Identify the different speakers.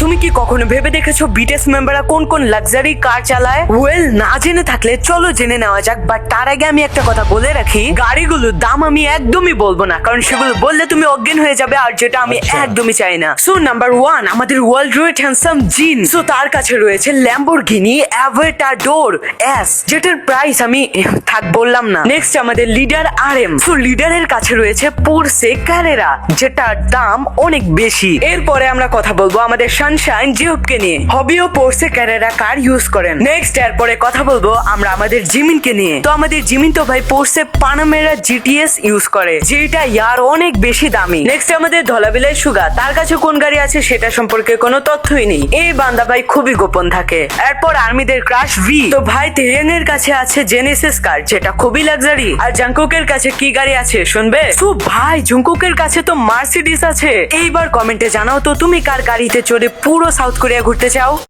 Speaker 1: তুমি কি কখনো ভেবে দেখেছো বিটিএস মেম্বাররা কোন কোন লাক্সারি কার চালায়? ওয়েল, না জেনে থাকলে চলো জেনে নেওয়া যাক। বাট তার আগে আমি একটা কথা বলে রাখি, গাড়িগুলোর দাম আমি একদমই বলবো না, কারণ সেগুলো বললে তুমি অজ্ঞান হয়ে যাবে, আর যেটা আমি একদমই চাই না। সো নাম্বার 1, আমাদের ওয়ার্ল্ড রেড হ্যান্ডসাম জিন। সো তার কাছে রয়েছে ল্যাম্বরগিনি অ্যাভেটাডোর এস, যেটার প্রাইস আমি থাক বললাম না। নেক্সট আমাদের লিডার আরএম। সো লিডারের কাছে রয়েছে পোরশে ক্যারেরা, যেটার দাম অনেক বেশি। এরপরে আমরা কথা বলবো আমাদের সানশাইন জিওপকে নিয়ে। হবিও পোরশে ক্যারেরা কার ইউজ করেন। নেক্সট এরপরে কথা বলবো আমরা আমাদের জিমিনকে নিয়ে। তো আমাদের জিমিন তো ভাই পোরশে পানামেরা জিটিএস ইউজ করে, যেটা ইয়ার অনেক বেশি দামি। নেক্সট আমাদের ধলাবিলাই সুগা, তার কাছে কোন গাড়ি আছে সেটা সম্পর্কে কোনো তথ্যই নেই। এই বান্দা ভাই খুবই গোপন থাকে। এরপর আর্মিদের ক্রাশ ভি। তো ভাই তেরিয়ানের কাছে আছে জেনেসিস কার, যেটা খুবই লাক্সারি। আর জাংকুকের কাছে কি গাড়ি আছে শুনবে? তো ভাই জংকুকের কাছে তো মার্সিডিজ আছে। এইবার কমেন্টে জানাও তো তুমি কার গাড়িতে চড়ে পুরো সাউথ কোরিয়া ঘুরতে চাও।